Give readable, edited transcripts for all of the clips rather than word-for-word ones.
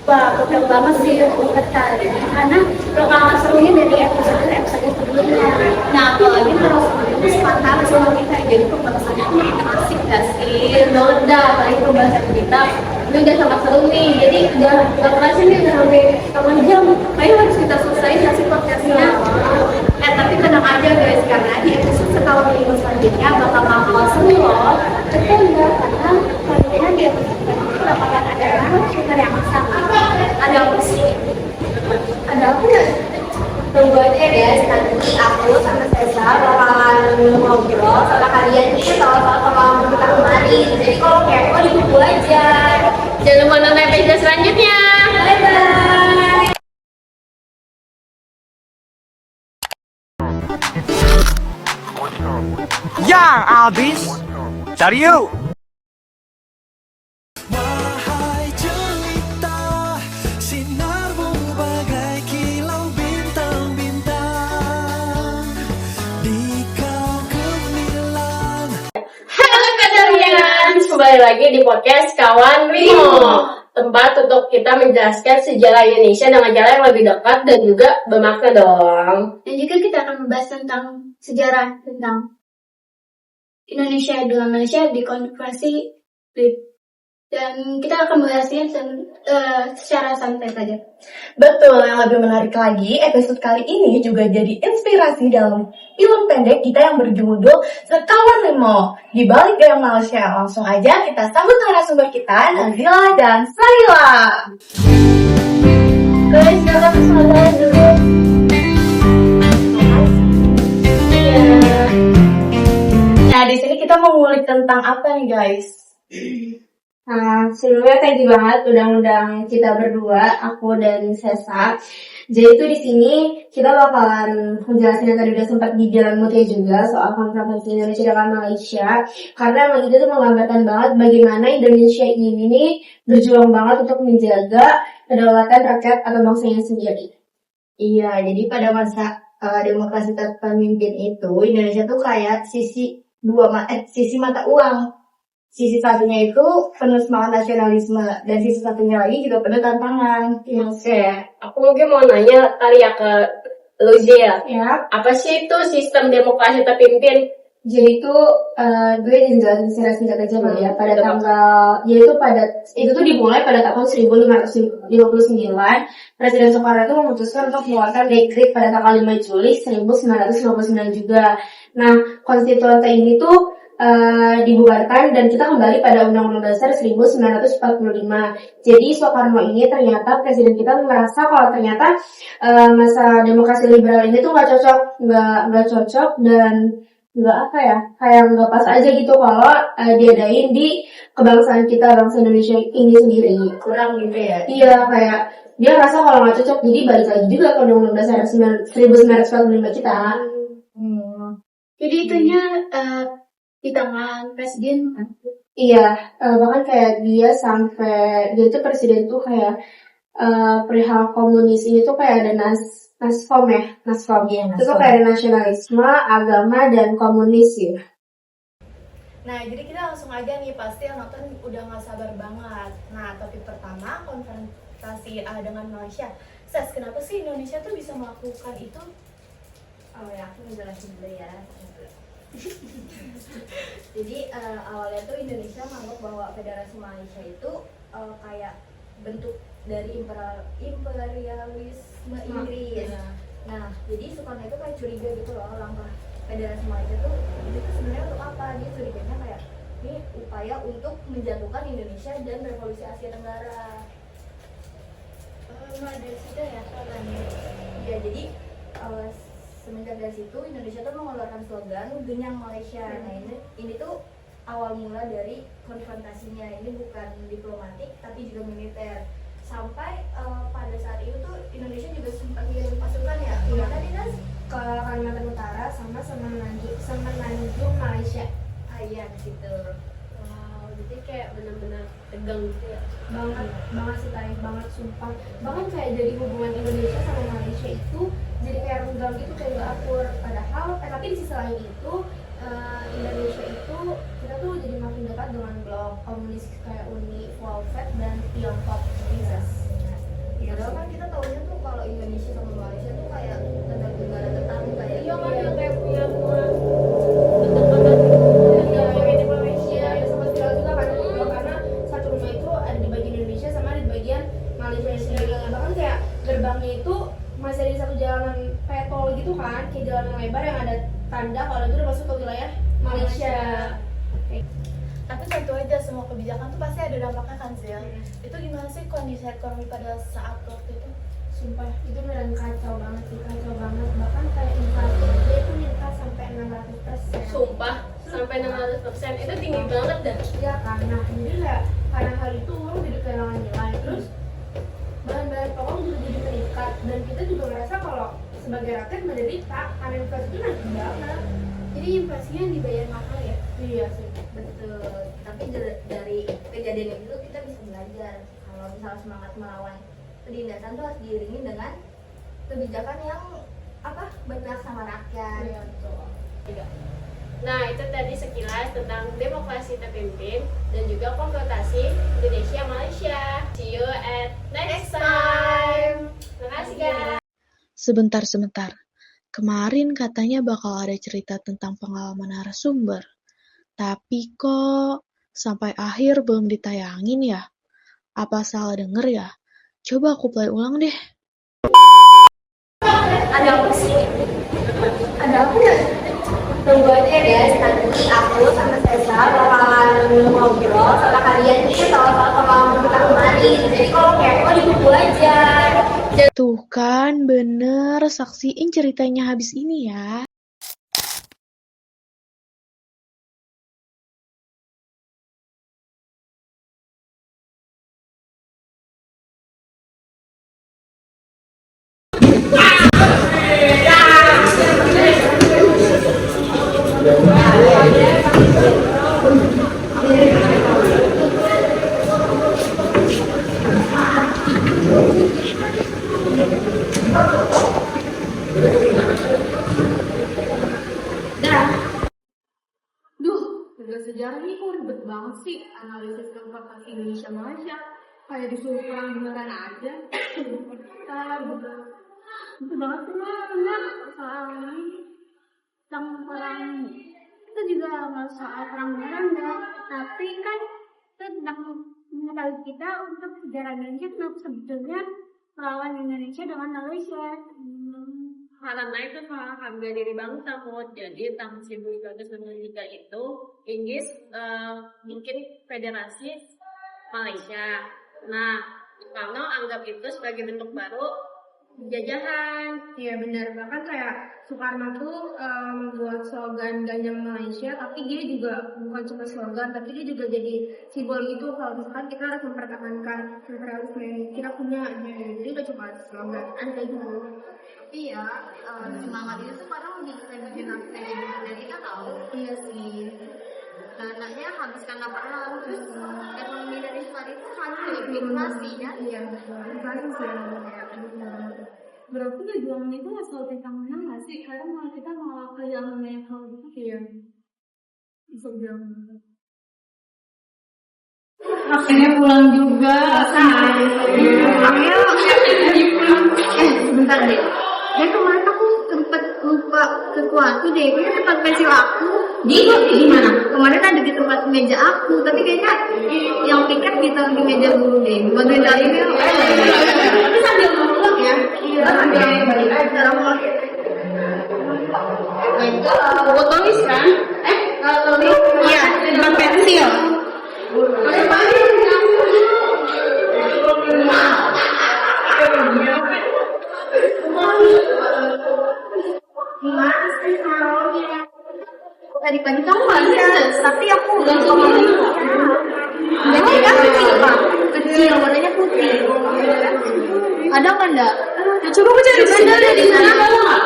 Wah, betul banget sih buat kali ini karena lokal serunya dari episode sebelumnya. Nah, apalagi terus kesempatan sama kita jadi pembahasannya ini asik gak sih? Banget dah, apalagi pembahasan kita ini udah sangat seru nih. Jadi udah kerasa nih udah sampai setengah jam. Ayo harus kita selesaiin kasih podcastnya. Tapi tenang aja guys, karena di episode setahun minggu selanjutnya bakal seru loh. Betul ya, karena kalian di episode selanjutnya bakalan ada narasumber yang sama. Ada apa sih? Ada apa ya? Tunggu aja guys, nanti aku sama Sesa bakalan ngobrol sama kalian nih soal-soal pengalaman kita kemarin. Jadi kalau kepo ditunggu aja. Jangan lupa nonton episode selanjutnya. Bye bye. Yang abis dari you. Wahai jelita, sinarmu bagai kilau bintang-bintang di kau gemilang. Halo Kadarian, kembali lagi di podcast Kawan Rimo, tempat untuk kita menjelaskan sejarah Indonesia dengan cara yang lebih dekat dan juga bermakna dong. Dan juga kita akan membahas tentang sejarah tentang Indonesia dengan Malaysia di konversi dan kita akan membahasnya secara santai saja. Betul, yang lebih menarik lagi, episode kali ini juga jadi inspirasi dalam film pendek kita yang berjudul Sekawan Limo. Di balik gaya Malaysia, langsung aja kita sambut narasumber kita, Nazila dan Sarila. Guys, silakan bersama dulu. Nah, di sini kita mau ngulik tentang apa nih, guys? Nah, sebelumnya thank you banget udah ngundang kita berdua, aku dan Sesa. Jadi itu di sini kita bakalan menjelaskan yang tadi udah sempat dibilang Mutia juga soal konfrontasi Indonesia dengan Malaysia. Karena emang itu tuh menggambarkan banget bagaimana Indonesia ini nih berjuang banget untuk menjaga kedaulatan rakyat atau bangsanya sendiri. Iya, jadi pada masa demokrasi terpemimpin itu, Indonesia tuh kayak sisi mata uang. Sisi satunya itu penuh semangat nasionalisme, dan sisi satunya lagi juga penuh tantangan. Oke, aku mungkin mau nanya kali ya ke lu ya. Ya, Apa sih itu sistem demokrasi terpimpin? jadi itu gue jelasin secara singkat aja Mbak ya. Pada tanggal, itu tuh dimulai pada tahun 1559. Presiden Soekarno itu memutuskan untuk mengeluarkan dekret pada tanggal 5 Juli 1959 juga. Nah, konstituante ini tuh dibubarkan dan kita kembali pada Undang-Undang Dasar 1945. Jadi Soekarno ini ternyata presiden kita merasa kalau ternyata masa demokrasi liberal ini tuh nggak cocok dan nggak apa ya, kayak nggak pas aja gitu kalau diadain di kebangsaan kita, bangsa Indonesia ini sendiri. kurang gitu ya. Iya, kayak dia rasa kalau nggak cocok, jadi balik lagi juga ke Undang-Undang Dasar 1945 kita. Jadi itunya di tangan presiden. Iya, bahkan kayak dia itu presiden tuh kayak perihal komunis ini tuh kayak ada naskom. Iya, Itu tuh kayak ada nasionalisme, agama, dan komunis ya. Nah, jadi kita langsung aja nih, pasti yang nonton udah gak sabar banget. Nah, topik pertama, konfrontasi dengan Malaysia. Ses, kenapa sih Indonesia tuh bisa melakukan itu? Oh ya, aku ngejelasin dulu ya. Jadi awalnya tuh Indonesia menganggap bahwa Federasi Malaysia itu kayak bentuk dari imperialisme Inggris. Nah, jadi Soekarno itu kayak curiga gitu loh, langkah Federasi Malaysia tuh itu sebenarnya untuk apa? Dia curiganya kayak ini upaya untuk menjatuhkan Indonesia dan Revolusi Asia Tenggara. Ada situ ya katanya. Ya, jadi semenjak dari situ Indonesia tuh mengeluarkan slogan Genyang Malaysia. Nah, ini tuh awal mula dari konfrontasinya. Ini bukan diplomatik tapi juga militer. Sampai pada saat itu tuh Indonesia juga sempat ngirim pasukan ya. Kemana Dinas? Ke Kalimantan Utara sama Semenanjung Malaysia. Iya, gitu. Wow, jadi kayak benar-benar tegang gitu ya. banget sih, tarik banget sumpah. Bahkan kayak jadi hubungan Indonesia sama Malaysia itu jadi kayak renggang gitu, kayak gak akur. Padahal tapi di sisi lain itu Indonesia itu kita tuh jadi makin dekat dengan blok komunis kayak Uni Soviet dan Tiongkok. Malaysia sendiri. Bahkan kayak gerbangnya itu masih ada di satu jalanan kayak tol gitu kan, kayak jalan yang lebar yang ada tanda kalau itu udah masuk ke wilayah Malaysia. Tapi tentu aja semua kebijakan tuh pasti ada dampaknya kan sih ya. Itu gimana sih kondisi ekonomi pada saat waktu itu? Sumpah itu beneran kacau banget sih, kacau banget. Bahkan kayak inflasi dia itu meningkat sampai 600%. Sumpah, sampai 600%. Itu tinggi banget dah. Ya karena jadi kayak karena hal itu uang jadi kehilangan nilai. Terus bahan-bahan pokok juga jadi meningkat dan kita juga merasa kalau sebagai rakyat menderita karena inflasi itu nanti banget. Jadi inflasinya dibayar mahal ya? Iya sih. Betul. Tapi dari kejadian itu kita bisa belajar kalau misalnya semangat melawan penindasan tuh harus diiringi dengan kebijakan yang berpihak sama rakyat. Iya betul. Nah, itu tadi sekilas tentang demokrasi terpimpin dan juga konfrontasi Indonesia-Malaysia. See you at next time. Terima kasih guys. Sebentar. Kemarin katanya bakal ada cerita tentang pengalaman narasumber. Tapi kok sampai akhir belum ditayangin ya? Apa salah denger ya? Coba aku play ulang deh. Ada apa sih? Ada apa ya? Tunggu aja ya guys, nanti aku sama Sesa bakalan ngobrol sama kalian nih soal pengalaman kita kemarin. Jadi kalau kepo di buku aja. Tuh kan, bener. Saksiin ceritanya habis ini ya. Udah sejarah ini kok ribet banget sih analisis transportasi Indonesia Malaysia, kayak disuruh perang beneran aja. Itu banget sih bener soal ini tentang perang itu juga nggak soal perang beneran ya, tapi kan itu tentang mengetahui kita untuk sejarah Indonesia sebetulnya melawan Indonesia dengan Malaysia. Karena itu soal harga diri bangsa, Mut. Jadi tahun 1993 itu Inggris bikin federasi Malaysia. Nah, Soekarno anggap itu sebagai bentuk baru penjajahan. Iya benar, bahkan kayak Soekarno tuh membuat slogan Gajah Malaysia, tapi dia juga bukan cuma slogan, tapi dia juga jadi simbol gitu kalau misalkan kita harus mempertahankan imperialisme yang kita punya. Jadi gak cuma slogan, ada gitu. Iya, semangat itu tuh kadang lebih bisa bikin aku jadi dari kita tahu. Iya sih. Dananya habis karena perang, terus ekonomi dari saat itu kan inflasi ya. Iya betul, inflasi sih yang kayak Berarti perjuangan itu nggak selalu tentang menang nggak sih? Kadang malah kita malah kehilangan banyak hal gitu. iya. Bisa bilang. Akhirnya pulang juga. Sebentar deh. Dan kemarin aku sempat lupa sesuatu deh. Kayaknya tempat pensil aku. Di mana? Kemarin ada di tempat meja aku, tapi kayaknya yang piket ditaruh di meja dulu deh. Bantuin dari ini. Tapi sambil ngomong ya. Iya, sambil balik aja. Buku tulis kan? Tulis. Iya, tempat pensil. Tadi pagi kamu nggak lihat, tapi aku udah coba. Jadi kan kecil pak, kecil warnanya putih. Ada kan enggak? Ya, coba aku cari sendiri di sana kalau nggak.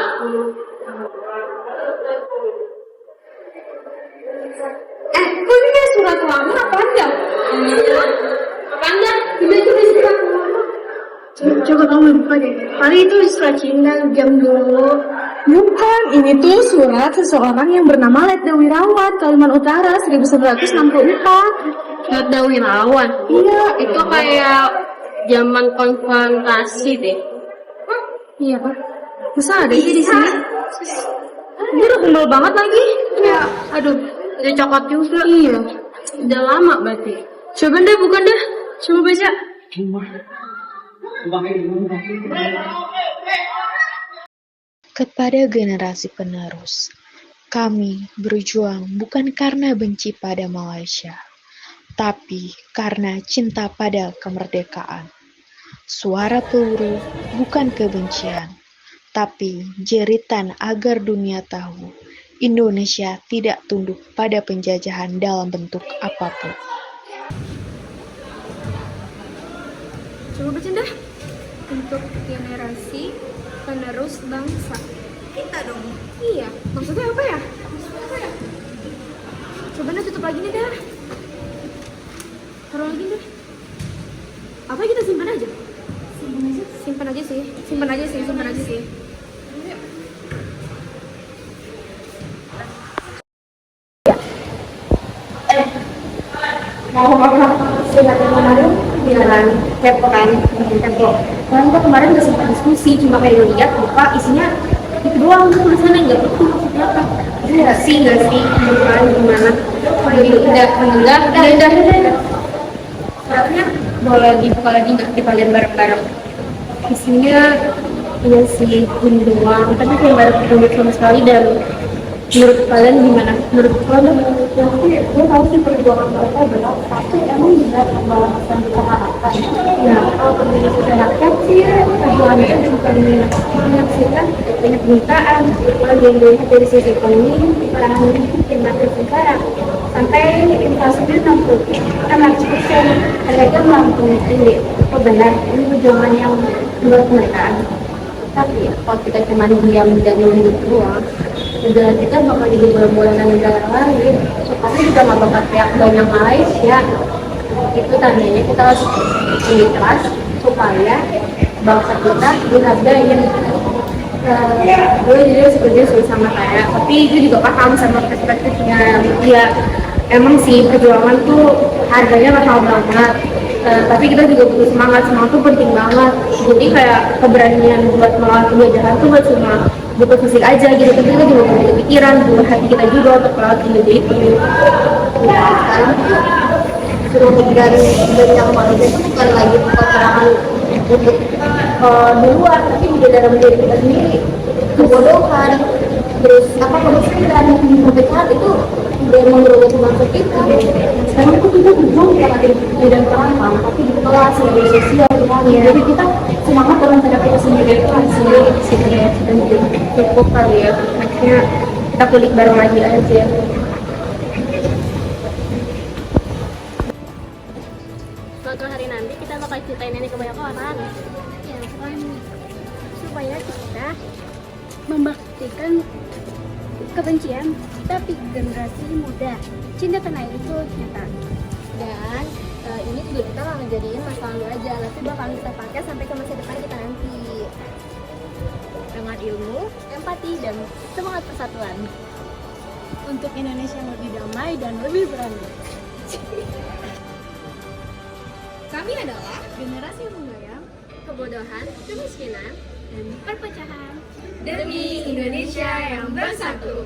Kok ini kayak surat lama apa panjang? Panjang? Tidak itu surat lama. Coba kamu buka deh. Kali itu surat cinta jam dulu. Bukan, ini tuh surat seseorang yang bernama Letda Wirawan, Kalimantan Utara, 1964. Letda Wirawan? Iya. Itu kayak zaman konfrontasi deh. Iya, Pak. Masa ada sih di sini? Dia udah kumpul banget lagi. Ya, aduh, udah coklat juga. Iya. Udah lama berarti. Coba deh, bukan deh. Coba baca. Kepada generasi penerus, kami berjuang bukan karena benci pada Malaysia, tapi karena cinta pada kemerdekaan. Suara peluru bukan kebencian, tapi jeritan agar dunia tahu Indonesia tidak tunduk pada penjajahan dalam bentuk apapun. Coba baca dah. Untuk generasi penerus bangsa. Kita dong. Iya, maksudnya apa ya? Coba dah tutup lagi nih dah. Taruh lagi deh. Apa kita simpan aja? Simpan aja sih. Ngomong-ngomong silat yang kemarin beneran kepo kan, kepo. Kalian tuh kemarin udah sempat diskusi, cuma kayak lihat buka isinya itu doang tuh tulisannya nggak betul maksudnya apa. Nggak sih, bukan gimana? Jadi udah suratnya boleh dibuka lagi nggak di kalian bareng-bareng? Isinya iya sih ini doang, tapi kayak baru sama sekali. Dan menurut kalian gimana? Menurut kalian gue tahu sih perjuangan mereka berat, tapi emang benar bahwa yang kita harapkan. Nah, kalau Indonesia rakyat sih perjuangan itu bukan menyaksikan banyak pemberitaan. Kalau di Indonesia dari sisi ekonomi, orang hidup yang makin sekarang sampai inflasinya 60%, harga melambung tinggi. Oh benar, ini perjuangan yang luar kemerdekaan. Tapi kalau kita cuma diam dan nunggu doang, negara kita bakal jadi bola-bola negara lain. Soalnya juga nggak bakal teriak banyak Malaysia. Itu tandanya kita harus ikhlas supaya bangsa kita dihargain. Gue jadi setuju sih sama kayak, tapi gue juga paham sama perspektifnya. Ya emang sih perjuangan tuh harganya mahal banget. Tapi kita juga butuh semangat tuh penting banget. Jadi kayak keberanian buat melawan penjajahan tuh gak cuma butuh fisik aja gitu, tapi kita juga butuh pikiran, butuh hati kita juga untuk melawan penjajahan itu. Ya sekarang tuh suruh dari yang manusia itu bukan lagi peperangan untuk di luar, tapi juga dalam diri kita sendiri. Kebodohan, terus kemiskinan, perpecahan itu udah menggerogoti bangsa kita. Sekarang itu kita berjuang bukan lagi di bidang perang, tapi di kelas, di sosial, semuanya. Jadi kita semangat dalam cara kita sendiri itu hasilnya cukup kali ya. Akhirnya kita kulik bareng lagi aja. Suatu hari nanti kita bakal ceritain ini ke banyak orang. Ya kan, supaya kita membaktikan kebencian, tapi generasi muda cinta tanah air itu nyata. Dan ini juga kita nggak ngejadiin masa lalu aja, tapi bakal kita pakai sampai ke masa depan kita nanti Dengan ilmu, empati, dan semangat persatuan. Untuk Indonesia yang lebih damai dan lebih berani. Kami adalah generasi yang membayang Kebodohan, kemiskinan, dan perpecahan demi Indonesia yang bersatu.